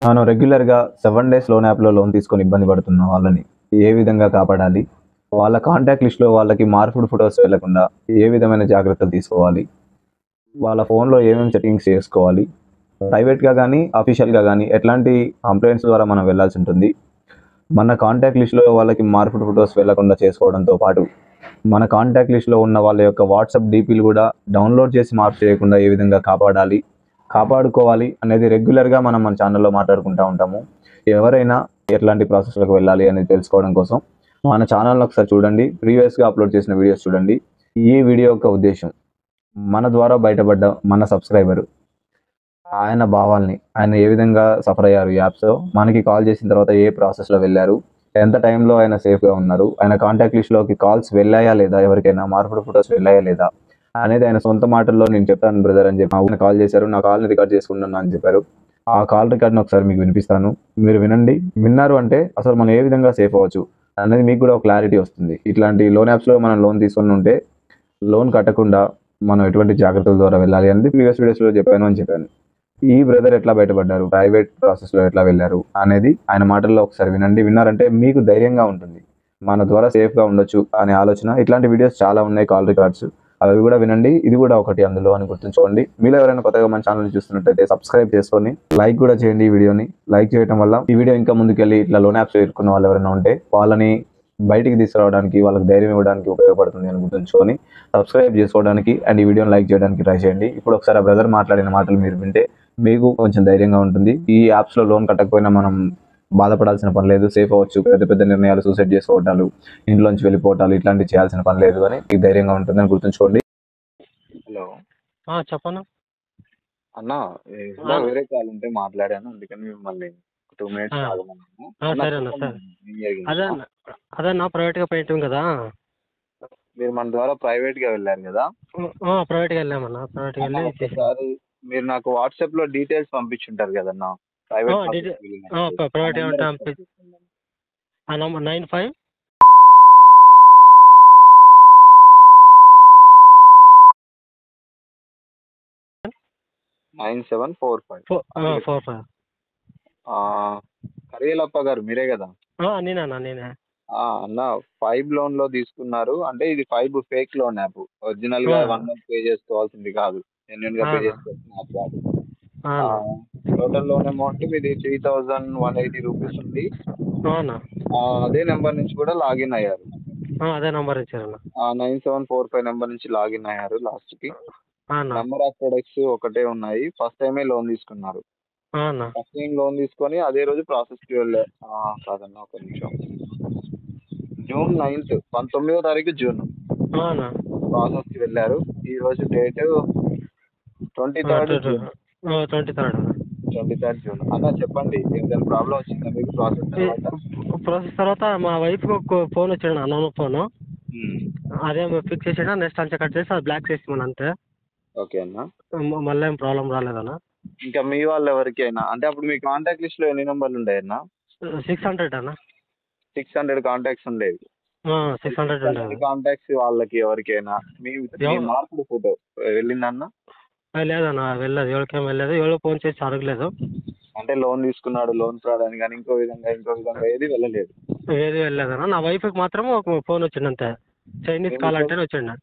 మనం రెగ్యులర్‌గా 7 days loan యాప్‌లో లోన్ తీసుకొని ఇబ్బంది పడుతున్న వాళ్ళని ఏ విధంగా కాపాడాలి? వాళ్ళ కాంటాక్ట్ లిస్ట్‌లో వాళ్ళకి మార్పుడు ఫోటోస్ వెళ్ళకుండా ఏ విధమైన జాగ్రత్తలు తీసుకోవాలి? వాళ్ళ ఫోన్‌లో ఏమేమి సెట్టింగ్స్ చేసుకోవాలి? ప్రైవేట్‌గా గానీ, అఫీషియల్‌గా గానీ ఎట్లాంటి కంప్లెయింట్స్ ద్వారా మనం వెళ్ళాల్సి ఉంటుంది? మన కాంటాక్ట్ లిస్ట్‌లో వాళ్ళకి మార్పుడు ఫోటోస్ వెళ్ళకుండా చేసుకోవడంతో పాటు, మన కాంటాక్ట్ లిస్ట్‌లో ఉన్న వాళ్ళ యొక్క వాట్సాప్ డీపీలు గూడా డౌన్‌లోడ్ చేసి మార్పు చేయకుండా ఏ విధంగా కాపాడాలి? కాపాడుకోవాలి అనేది రెగ్యులర్‌గా మనం మన ఛానల్‌లో మాట్లాడుకుంటా ఉంటాము. ఎవరైనా ఎట్లాంటి ప్రాసెస్‌లోకి వెళ్ళాలి అనేది తెలుసుకోవడం కోసం మన ఛానల్‌ని ఒకసారి చూడండి. ప్రీవియస్‌గా అప్‌లోడ్ చేసిన వీడియోస్ చూడండి. ఈ వీడియో యొక్క ఉద్దేశ్యం మన ద్వారా బయటపడ్డ మన సబ్‌స్క్రైబరు ఆయన భావాల్ని, ఆయన ఏ విధంగా సఫర్ అయ్యారు ఈ యాప్స్‌లో, మనకి కాల్ చేసిన తర్వాత ఏ ప్రాసెస్‌లో వెళ్లారు, ఎంత టైంలో ఆయన సేఫ్‌గా ఉన్నారు, ఆయన కాంటాక్ట్ లిస్ట్‌లోకి కాల్స్ వెళ్ళాయా లేదా, ఎవరికైనా మార్పుడు ఫోటోస్ వెళ్ళాయా లేదా అనేది ఆయన సొంత మాటల్లో నేను చెప్తాను బ్రదర్ అని చెప్పి ఆయన కాల్ చేశారు. నా కాల్‌ని రికార్డ్ చేసుకున్నాను అని చెప్పారు. ఆ కాల్ రికార్డ్‌ని ఒకసారి మీకు వినిపిస్తాను. మీరు వినండి. విన్నారు అంటే అసలు మనం ఏ విధంగా సేఫ్ అవ్వచ్చు అనేది మీకు కూడా ఒక క్లారిటీ వస్తుంది. ఇట్లాంటి లోన్ యాప్స్‌లో మనం లోన్ తీసుకొని ఉంటే లోన్ కట్టకుండా మనం ఎటువంటి జాగ్రత్తల ద్వారా వెళ్ళాలి అనేది ప్రీవియస్ వీడియోస్‌లో చెప్పాను అని చెప్పాను. ఈ బ్రదర్ ఎట్లా బయటపడ్డారు, ప్రైవేట్ ప్రాసెస్‌లో ఎట్లా వెళ్లారు అనేది ఆయన మాటల్లో ఒకసారి వినండి. విన్నారంటే మీకు ధైర్యంగా ఉంటుంది. మన ద్వారా సేఫ్‌గా ఉండొచ్చు అనే ఆలోచన. ఇట్లాంటి వీడియోస్ చాలా ఉన్నాయి కాల్ రికార్డ్స్. అవి కూడా వినండి. ఇది కూడా ఒకటి అందులో అని గుర్తుంచుకోండి. మీలో ఎవరైనా కొత్తగా మన ఛానల్‌ని చూస్తున్నట్టయితే సబ్స్క్రైబ్ చేసుకొని లైక్ కూడా చేయండి ఈ వీడియోని. లైక్ చేయడం వల్ల ఈ వీడియో ఇంకా ముందుకెళ్ళి ఇట్లా లోన్ యాప్స్‌లో ఇరుక్కున్న వాళ్ళు ఎవరైనా ఉంటే వాళ్ళని బయటికి తీసుకురావడానికి, వాళ్ళకి ధైర్యం ఇవ్వడానికి ఉపయోగపడుతుంది అని గుర్తుంచుకొని సబ్స్క్రైబ్ చేసుకోవడానికి అండ్ ఈ వీడియోని లైక్ చేయడానికి ట్రై చేయండి. ఇప్పుడు ఒకసారి ఆ బ్రదర్ మాట్లాడిన మాటలు మీరు వింటే మీకు కొంచెం ధైర్యంగా ఉంటుంది. ఈ యాప్స్‌లో లోన్ కట్టకపోయినా మనం బాధపడాల్సిన పని లేదు. సేఫ్ అవ్వచ్చు. పెద్ద పెద్ద నిర్ణయాలు సూసైడ్ చేసుకోవటాలు, ఇంట్లోంచి వెళ్ళిపోవటాలు ఇట్లాంటివి చేయాల్సిన పని లేదు అని మీకు ధైర్యంగా ఉంటుందని గుర్తుంచుకోండి. హలో చెప్పను. అన్న, వేరే కాల్ ఉంటే మాట్లాడాను. అందుకని మిమ్మల్ని 2 మినిట్స్ ఆగమన్నాను. అన్న సరే అన్న, చెప్పండి సరే. ఏం జరిగింది అదే అన్న? అన్న, అదే అన్న ప్రైవేట్గా పెయింటింగ్ కదా. మీరు మన ద్వారా ప్రైవేట్‌గా వెళ్ళారు కదా! ప్రైవేట్గా వెళ్ళామన్న, ప్రైవేట్గా అన్న వెళ్ళి చేసాం. ఒక్కసారి మీరు నాకు వాట్సాప్‌లో డీటెయిల్స్ పంపించుంటారు కదన్నా! ప్రైవేట్ డీటెయిల్ ప్రాసెస్‌కి వెళ్ళినప్పుడు. ఆ ప్రైవేట్గా నంబర్ ఉంటే ఒకసారి చెప్పండి. ఆ నంబర్ 95 9745. 45. కరియలప్ప గారు మీరే కదా! నేనన్నా, నేనే. అన్న 5 లోన్‌లో తీసుకున్నారు. అంటే ఇది 5 ఫేక్ లోన్ యాప్. ఒరిజినల్‌గా 1 మంత్ పే చేసుకోవాల్సింది కాదు. జెన్యూన్‌గా పే అవునా, చేసుకోవాల్సిన యాప్ కాదు. అవునా, టోటల్ లోన్ అమౌంట్ మీది 3180 రూపీస్ ఉంది. అవునా. అదే నెంబర్ నుంచి కూడా లాగిన్ అయ్యారు. అదే నంబర్ ఇచ్చారన్న. 9745 నెంబర్ నుంచి లాగిన్ అయ్యారు లాస్ట్‌కి. అవునా, నంబర్ ఆఫ్ ప్రొడక్ట్స్ ఒకటే ఉన్నాయి. ఫస్ట్ టైమే లోన్ తీసుకున్నారు. అవునా. ఫస్ట్ టైమ్ లోన్ తీసుకొని అదే రోజు ప్రాసెస్‌కి కాదన్నా ఒక నిమిషం. జూన్ 9థ్ 19వ తారీఖు జూన్ అవునా. ప్రాసెస్‌కి వెళ్లారు. ఈ రోజు డేట్ 23 జూన్. 23rd. 23 జూన్. అన్న చెప్పండి ఏదైనా ప్రాబ్లమ్ వచ్చిందా మీకు ప్రాసెస్ తర్వాత? ప్రాసెస్ తర్వాత మా వైఫ్కి ఒక ఫోన్ వచ్చిండు, అన్న ఫోను. హ్మ్. అదే ఫిక్స్ చేసాడా, నెక్స్ట్ అంతా కట్ చేసి అది బ్లాక్ చేసామని అంతే. ఓకే అన్న. మళ్ళీ ఏం ప్రాబ్లం రాలేదన్న. ఇంకా మీ వాళ్ళు ఎవరికైనా అంటే అప్పుడు మీ కాంటాక్ట్ లిస్ట్‌లో ఎన్ని నంబర్లు ఉండేయన్న? 600 అన్న. 600 కాంటాక్ట్స్ ఉండేవి. ఈ 600 600 ఉండేది. కాంటాక్ట్స్ వాళ్ళకి ఎవరికైనా మీ మీ మార్పుడు ఫోటో వెళ్ళిందన్న? లేదన్న, వెళ్ళలేదు, ఎవరికేం వెళ్ళలేదు, ఎవరో ఫోన్ చేసి అడగలేదు. అంటే లోన్ తీసుకున్నాడు, లోన్ ఫ్రాడ్ అని గాని ఇంకో విధంగా ఏది వెళ్ళలేదు. ఏది వెళ్ళలేదన్న. నా వైఫ్కి మాత్రం ఒక ఫోన్ వచ్చింది అంతే, మీ చైనీస్ కాల్ మిసెస్ అంటేనే వచ్చిండు.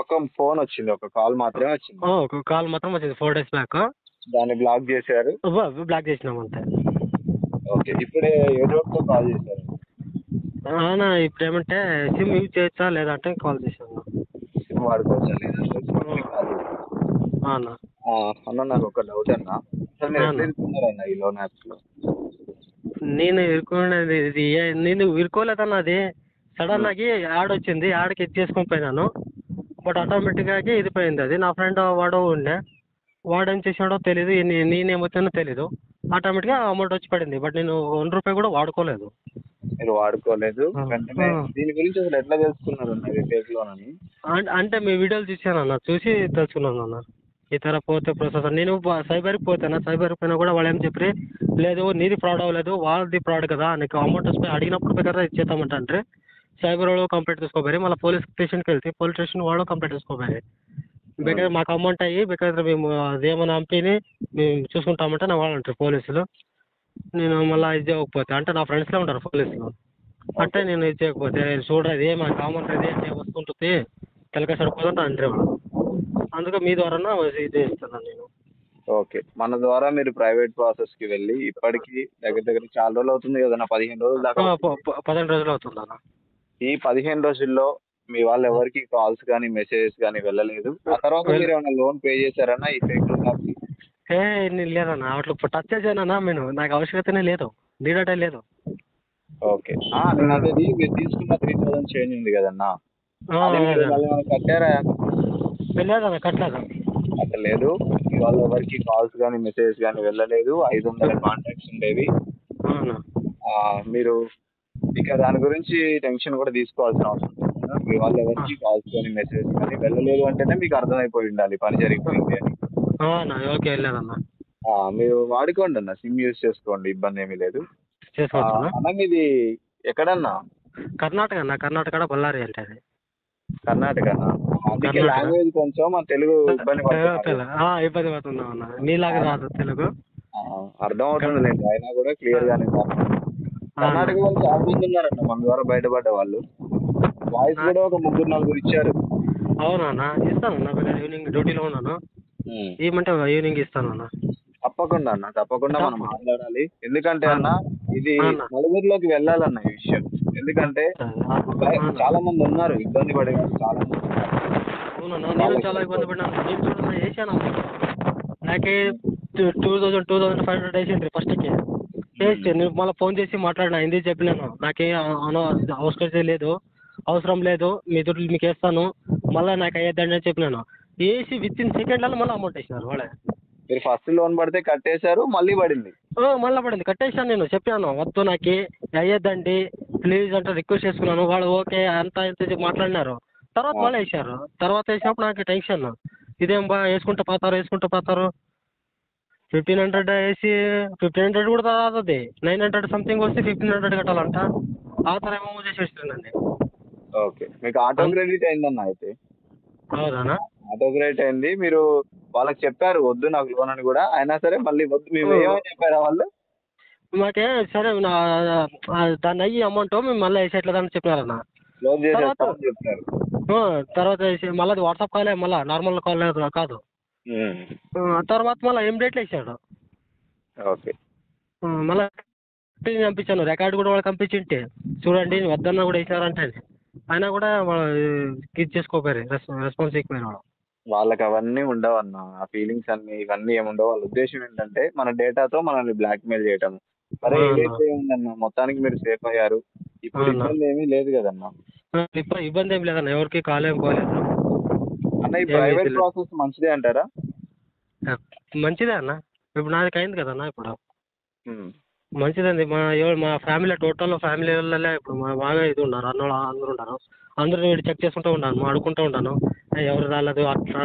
ఒక ఫోన్ వచ్చింది. ఒక కాల్ మాత్రమే వచ్చింది. ఒక కాల్ మాత్రం వచ్చింది 4 days బ్యాక్. దాన్ని బ్లాక్ చేశారు. బ్లాక్ చేసినాం అంతే. ఓకే. ఇప్పుడే ఏ డౌట్‌తో కాల్ చేశారండి? అవునా, ఇప్పుడు ఏమంటే సిమ్ యూజ్ చేయొచ్చా లేదా అంటే కాల్ చేశాను. సిమ్ వాడుకోవచ్చా లేదా అని తెలుసుకోవడానికి కాల్ చేశారు. అవునా, అన్న నాకు ఒక డౌట్ అన్న. అసలు మీరు ఎట్లా అవునా. ఇరుక్కున్నారన్న ఈ లోన్ యాప్స్‌లో? నేను ఇరుక్కునేది నేను ఇరుకోలేదన్న. అది సడన్ హ్మ్. ఆగి యాడ్ వచ్చింది, యాడ్కి ఇది చేసుకొని పోయినాను. బట్ ఆటోమేటిక్గా ఇది పోయింది. అది నా ఫ్రెండ్ వాడు ఉండే, వాడు ఏం చేసాడో తెలీదు, నేనేమొచ్చానో తెలీదు. ఆటోమేటిక్గా అమౌంట్ వచ్చి పడింది, బట్ నేను 1 రూపాయి కూడా వాడుకోలేదు. మీరు వాడుకోలేదు. వెంటనే దీని గురించి అసలు ఎట్లా తెలుసుకున్నారన్న ఇది ఫేక్ లోన్ అని? అంటే మీ వీడియోలు చూశానన్న, చూసి తెలుసుకున్నాను అన్న. ఈ తర పోతే ప్రాసెస్ నేను సైబర్కి పోతాను, సైబర్కి పోయినా కూడా వాళ్ళు ఏం చెప్పి, లేదు నీది ఫ్రాడ్ అవ్వలేదు, వాళ్ళది ఫ్రాడ్ కదా, నీకు అమౌంట్ వస్తే అడిగినప్పుడు ಬೇಕಾದ್ರೆ ఇచ్చేస్తామంటే సైబర్ వాళ్ళు కంప్లైంట్ తీసుకోబోయి, మళ్ళీ పోలీస్ స్టేషన్కి వెళ్తే పోలీస్ స్టేషన్ వాళ్ళు కంప్లైంట్ తీసుకోబోయి, ಬೇಕಾದ್ರೆ మాకు అమౌంట్ అయ్యి ಬೇಕಾದ್ರೆ మేము అదేమన్నా పంపిని మేము చూసుకుంటామంటే నా వాళ్ళు అంటారు పోలీసులు. నేను మళ్ళీ ఇది చేయకపోతే అంటే నా ఫ్రెండ్స్లో ఉంటారు పోలీసులు అంటే నేను ఇది చేయకపోతే చూడరా ఇది మా కామన్ ఇది వస్తుంటుంది తెలక సరిపోతుంటే అంటే వాళ్ళు అందుకే మీ ద్వారా ఇది ఇస్తున్నాను నేను. ఓకే. మన ద్వారా మీరు ప్రైవేట్ ప్రాసెస్‌కి వెళ్ళి ఇప్పటికి దగ్గర దగ్గర చాలా రోజులు అవుతుంది కదన్నా! 15 రోజుల దాకా అవుతుంది. 15 రోజులు అవుతుంది అన్న. ఈ 15 రోజుల్లో మీ వాళ్ళు ఎవరికీ కాల్స్ గాని, మెసేజెస్ గాని వెళ్ళలేదు. ఆ తర్వాత మీరేమైనా లోన్ పే చేసారన్నా ఈ ఫేక్ లోన్ యాప్‌కి? నేను లేదన్న అట్లా టచ్ చేయనన్నా నేను నాకు ఆవశ్యకతనే లేదు డీడటే లేదు. ఓకే. నేను అనేది మీరు తీసుకున్న 3000 చేంజ్ ఉంది కదన్నా! అది మీరు మళ్ళీ ఏమైనా కట్టారా? లేదన్న కట్టలేదు. కట్టలేదు. మీ వాళ్ళు ఎవరికీ కాల్స్ గాని, మెసేజెస్ గాని వెళ్ళలేదు. 500 కాంటాక్ట్స్ ఉండేవి. అవునా మీరు ఇక దాని గురించి టెన్షన్ కూడా తీసుకోవాల్సిన అవసరం లేదు. మీ వాళ్ళు ఎవరికి కాల్స్ కానీ మెసేజ్ కానీ వెళ్ళలేదు అంటేనే మీకు అర్థమైపోయి ఉండాలి పని జరిగిపోయింది అని. అవునా ఓకే వెళ్ళలేదన్న. మీరు వాడుకోండి అన్న, సిమ్ యూజ్ చేసుకోండి, ఇబ్బంది ఏమీ లేదు. చేసుకోవచ్చు అన్న మీది ఎక్కడన్నా? కర్ణాటక అన్న, కర్ణాటక బళ్ళారి అంటే అది. కర్ణాటకనా? అందుకే లాంగ్వేజ్ కొంచెం మన తెలుగు ఇబ్బంది పడుతున్నారు. ఇబ్బంది పడుతున్నాం అన్న మీలాగా రాదు తెలుగు. అర్థం అవుతుంది లేదు అయినా కూడా క్లియర్ గానే కర్ణాటక వాళ్ళు చాలా మంది ఉన్నారన్న మన ద్వారా బయటపడ్డ వాళ్ళు. వాయిస్ కూడా ఒక 3-4 ఇచ్చారు. అవునా అన్న ఇస్తాను అన్న ఈవినింగ్ డ్యూటీలో ఉన్నాను ఏమంటే ఈవినింగ్ ఇస్తాను అన్న. తప్పకుండా అన్న, తప్పకుండా మనం మాట్లాడాలి. ఎందుకంటే అన్న ఇది నలుగురిలోకి వెళ్ళాలన్న ఈ విషయం. ఎందుకంటే చాలా మంది ఉన్నారు ఇబ్బంది పడే వాళ్ళు చాలా మంది ఉన్నారు. అవునన్నా నేను చాలా ఇబ్బంది పడినాను. నేను చూడన్నా వేసాను నాకే 2500 వేసిండ్రి ఫస్ట్కి వేస్తే నేను మళ్ళీ ఫోన్ చేసి మాట్లాడినా హిందీ చెప్పినాను నాకేం అవసరం లేదు మీ దుడ్లు మీకు వేస్తాను మళ్ళీ నాకు అయ్యేద్దండి అని చెప్పినాను. వేసి విత్ ఇన్ సెకండ్లలో మళ్ళీ అమౌంట్ వేసినారు వాళ్ళే. మీరు ఫస్ట్ లోన్ పడితే కట్టేశారు, మళ్ళీ పడింది. మళ్ళీ పడింది కట్టేసాను. నేను చెప్పాను వద్దు నాకు అయ్యేద్దండి ప్లీజ్ అంటే రిక్వెస్ట్ చేసుకున్నాను. వాళ్ళు ఓకే అంత ఇంత మాట్లాడినారు. తర్వాత మళ్ళీ వేసారు. తర్వాత వేసినప్పుడు నాకు టెన్షన్ ఇదేం వేసుకుంటూ పోతారు 1500 వేసి 1500 కూడా రాదు 900 సంథింగ్ వస్తే 1500 కట్టాలంట. ఆ తర్వాత ఏమో చేసేస్తుందండి. ఓకే మీకు ఆటో క్రెడిట్ అయిందన్న అయితే? అవునా ఆటో క్రెడిట్ అయింది. మీరు వాళ్ళకి చెప్పారు వద్దు నాకు లోన్ అని కూడా, అయినా సరే మళ్ళీ వద్దు మేము ఏమని చెప్పారా వాళ్ళు? మాకే సరే దాన్ని అయ్యి అమౌంట్ మేము మళ్ళీ వేసేట్లేదని చెప్పినారన్న. క్లోజ్ చేసేస్తామని చెప్పారు. తర్వాత మళ్ళీ అది వాట్సాప్ కాలే మళ్ళీ నార్మల్ కాల్ కాదు. తర్వాత మళ్ళీ ఇమ్మీడియట్లీ వేసాడు. ఓకే మళ్ళీ పంపించాను రికార్డు కూడా వాళ్ళకి పంపించింటే చూడండి వద్దన్నా కూడా వేసారంటే అయినా కూడా ఇది చేసుకోపోయారు రెస్పాన్స్ ఇవ్వకపోయారు వాళ్ళు. వాళ్ళకి అవన్నీ ఉండవు అన్న, ఆ ఫీలింగ్స్ అన్ని ఇవన్నీ ఏముండవు. వాళ్ళ ఉద్దేశం ఏంటంటే మన డేటాతో మనల్ని బ్లాక్మెయిల్ చేయటం. సరే ఏదైతే ఉందన్న మొత్తానికి మీరు సేఫ్ అయ్యారు. ఇప్పుడు ఇబ్బంది ఏమీ లేదు కదన్నా? ఇబ్బంది ఏం లేదన్న ఎవరికి కాల్ ఏం పోలేదు అన్న. ఈ ప్రైవేట్ ప్రాసెస్ మంచిదే అంటారా? మంచిదే అన్న. ఇప్పుడు నాది అయింది కదన్నా ఇప్పుడు మంచిదండి. మా ఫ్యామిలీ టోటల్ ఫ్యామిలీ వాళ్ళే ఇప్పుడు బాగా ఇది ఉన్నారు అందరూ ఉన్నారు. అందరూ చెక్ చేసుకుంటూ ఉన్నాను అడుగుకుంటూ ఉంటాను ఎవరు రాలేదు అట్లా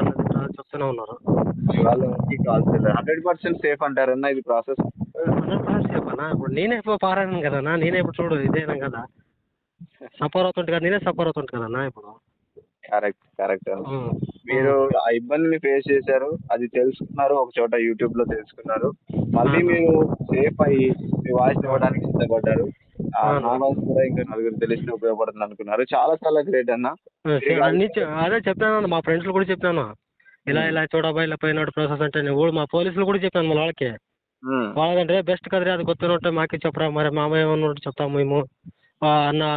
చెప్తూనే ఉన్నారు. వాళ్ళు 100% సేఫ్ అంటారన్నా ఇది ప్రాసెస్? 100% సేఫ్ అన్న. ఇప్పుడు నేనే ఇప్పుడు పారాయను కదన్నా, నేనే ఇప్పుడు చూడు ఇదేనా కదా సఫర్ అవుతుంటే కదా, నేనే సఫర్ అవుతుంటే కదన్నా ఇప్పుడు. కరెక్ట్ మీరు ఆ ఇబ్బందిని ఫేస్ చేశారు, అది తెలుసుకున్నారు, ఒక చోట యూట్యూబ్ లో తెలుసుకున్నారు, మళ్ళీ మీరు సేఫ్ అయ్యి మీ వాయిస్ ఇవ్వడానికి సిద్ధపడ్డారు. నా వాయిస్ కూడా ఇంకా నలుగురు తెలిస్తే ఉపయోగపడుతుంది అనుకున్నారు. చాలా చాలా గ్రేట్ అన్న. అదే చెప్పాను మా ఫ్రెండ్స్ కూడా చెప్పాను ఇలా చూడబా ఇలా పోయినాడు ప్రాసెస్ అంటే నేను మా పోలీసులు కూడా చెప్పాను మన వాళ్ళకి. వాళ్ళంటే బెస్ట్ కదరే అది కొత్త ఉంటే మాకే చెప్పరా మరి మామయ్య ఏమన్నా చెప్తాము మేము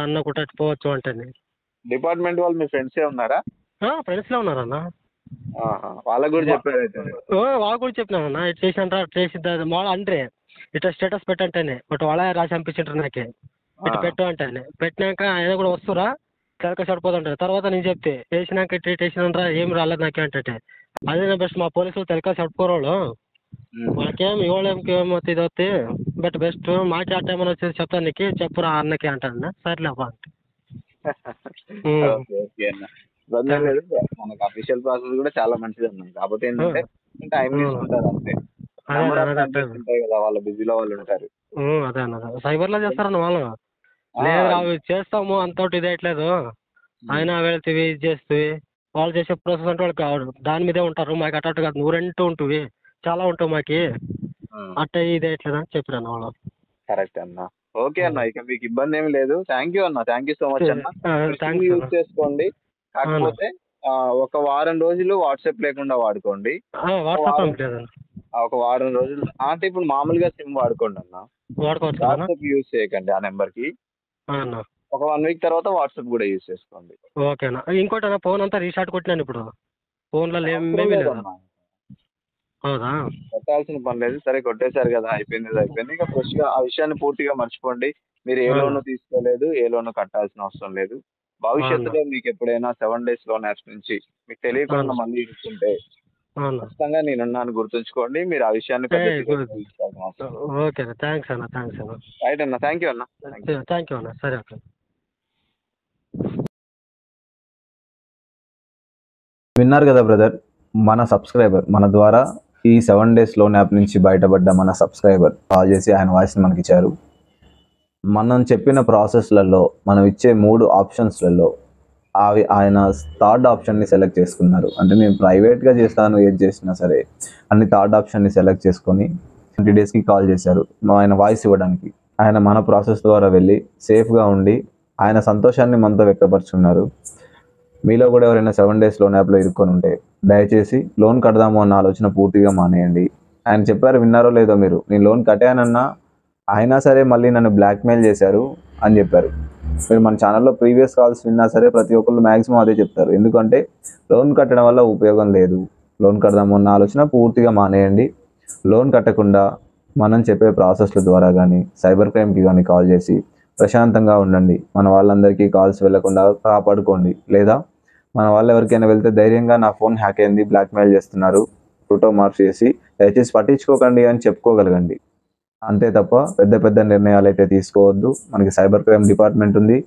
అన్న కూడా పోవచ్చు అంటే. డిపార్ట్మెంట్ వాళ్ళు మీ ఫ్రెండ్సే ఉన్నారా? ఫ్రెండ్స్లో ఉన్నారన్న. వాళ్ళకు కూడా చెప్పారు అయితే? వాళ్ళకు కూడా చెప్పినామన్నా ఇటు చేసినంట చేసిద్దా వాళ్ళ అంటే ఇట్లా స్టేటస్ పెట్టంటేనే బట్ వాళ్ళే రాసి పంపించారు నాకే ఇటు పెట్టు అంటే. పెట్టినాక ఆయన కూడా వస్తురా తెలక సరిపోతుంటారు. తర్వాత నేను చెప్తే వేసినాక ఇటు వేసినంటారా ఏం రాలేదు నాకే అంటే అదే బెస్ట్ మా పోలీసులు తెలక సరిపోరు మాకేం ఇవ్వలేమో ఇది వస్తే బట్ బెస్ట్ మాకే ఆ టైం వచ్చేసి చెప్తాను నీకు చెప్పురా అన్నకి అంటాను. సర్లేపా అంటే. ఓకే అన్న, ఇబ్బంది లేదు. మనకు అఫీషియల్ ప్రాసెస్ కూడా చాలా మంచిది అన్న. కాకపోతే ఏంటంటే టైం తీసుకుంటారు అంతే. ఉంటాయి కదా వాళ్ళ బిజీలో వాళ్ళు ఉంటారు. అదే అన్న సైబర్లో చేస్తారన్న వాళ్ళు. లేదు అవి చేస్తాము అంతటి ఇదేయట్లేదు అయినా వెళ్తేవి ఇది చేస్తేవి వాళ్ళు చేసే ప్రాసెస్ అంటే వాళ్ళు కావడం దాని మీదే ఉంటారు. మాకు అటు కాదు 102 ఉంటుంది చాలా ఉంటావు మాకి అట్ట ఇది ఎట్లేదా అని చెప్పారు అన్న వాళ్ళు. కరెక్ట్ అన్న. ఓకే అన్న, ఇక మీకు ఇబ్బంది ఏమి లేదు. థ్యాంక్ యూ అన్న, థ్యాంక్ యూ సో మచ్ అన్న. థ్యాంక్స్ యూజ్ అన్న. చేసుకోండి, కాకపోతే ఒక వారం రోజులు వాట్సాప్ లేకుండా వాడుకోండి. వాట్సాప్ పంపలేదన్న. ఒక వారం రోజులు అంటే ఇప్పుడు మామూలుగా సిమ్ వాడుకోండి అన్న, వాడుకోవచ్చు కదా వాట్సాప్ యూజ్ చేయకండి ఆ నెంబర్కి. అన్న? ఒక 1 వీక్ తర్వాత వాట్సాప్ కూడా యూజ్ చేసుకోండి. ఓకే అన్న. ఇంకోటి అన్న, ఫోన్ అంతా రీస్టార్ట్ కొట్టినాను ఇప్పుడు, ఫోన్లో ఏమేమి లేదు. హౌదా? కొట్టాల్సిన పని లేదు. సరే కొట్టేశారు కదా, అయిపోయింది అయిపోయింది. ఇక ఫ్రెష్గా ఆ విషయాన్ని పూర్తిగా మర్చిపోండి. మీరు ఏ లోను తీసుకోలేదు, ఏ లోను కట్టాల్సిన అవసరం లేదు. భవిష్యత్తులో మీకు ఎప్పుడైనా 7 days లోన్ యాప్స్ నుంచి మీకు తెలియకుండా మళ్ళీ ఇరుక్కుంటే ఖచ్చితంగా నేనున్నాను, గుర్తుంచుకోండి. మీరు ఆ విషయాన్ని ఓకే అన్న. థ్యాంక్స్ అన్న, థ్యాంక్స్ అన్న. రైట్ అన్న, థ్యాంక్ యూ అన్న. థ్యాంక్ యూ అన్న. సరే అక్క. విన్నారు కదా బ్రదర్, మన సబ్స్క్రైబర్ మన ద్వారా ఈ 7 days లోన్ యాప్ నుంచి బయటపడ్డ మన సబ్స్క్రైబర్ కాల్ చేసి ఆయన వాయిస్ని మనకి ఇచ్చారు. మనం చెప్పిన ప్రాసెస్లలో, మనం ఇచ్చే 3 ఆప్షన్స్లలో ఆయన థర్డ్ ఆప్షన్ని సెలెక్ట్ చేసుకున్నారు. అంటే నేను ప్రైవేట్గా చేస్తాను, ఏది చేసినా సరే అన్ని థర్డ్ ఆప్షన్ని సెలెక్ట్ చేసుకొని 20 daysకి కాల్ చేశారు ఆయన వాయిస్ ఇవ్వడానికి. ఆయన మన ప్రాసెస్ ద్వారా వెళ్ళి సేఫ్గా ఉండి ఆయన సంతోషాన్ని మనతో వ్యక్తపరుచున్నారు. మీలో కూడా ఎవరైనా 7 days లోన్ యాప్లో ఇరుక్కొని ఉంటే దయచేసి లోన్ కడదాము అన్న ఆలోచన పూర్తిగా మానేయండి. ఆయన చెప్పారు, విన్నారో లేదో మీరు, నేను లోన్ కట్టానన్నా అయినా సరే మళ్ళీ నన్ను బ్లాక్మెయిల్ చేశారు అని చెప్పారు. మీరు మన ఛానల్లో ప్రీవియస్ కాల్స్ విన్నా సరే ప్రతి ఒక్కళ్ళు మ్యాక్సిమం అదే చెప్తారు. ఎందుకంటే లోన్ కట్టడం వల్ల ఉపయోగం లేదు, లోన్ కడదాము అన్న ఆలోచన పూర్తిగా మానేయండి. లోన్ కట్టకుండా మనం చెప్పే ప్రాసెస్ల ద్వారా కానీ సైబర్ క్రైమ్కి కానీ కాల్ చేసి ప్రశాంతంగా ఉండండి. మన వాళ్ళందరికీ కాల్స్ వెళ్లకుండా కాపాడుకోండి. లేదా మన వాళ్ళు ఎవరికైనా వెళ్తే ధైర్యంగా నా ఫోన్ హ్యాక్ అయింది, బ్లాక్మెయిల్ చేస్తున్నారు, ఫోటో మార్క్ చేసి దయచేసి పట్టించుకోకండి అని చెప్పుకోగలగండి. అంతే తప్ప పెద్ద పెద్ద నిర్ణయాలు అయితే తీసుకోవద్దు. మనకి సైబర్ క్రైమ్ డిపార్ట్మెంట్ ఉంది,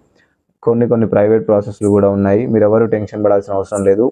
కొన్ని ప్రైవేట్ ప్రాసెస్లు కూడా ఉన్నాయి. మీరు ఎవరు టెన్షన్ పడాల్సిన అవసరం లేదు.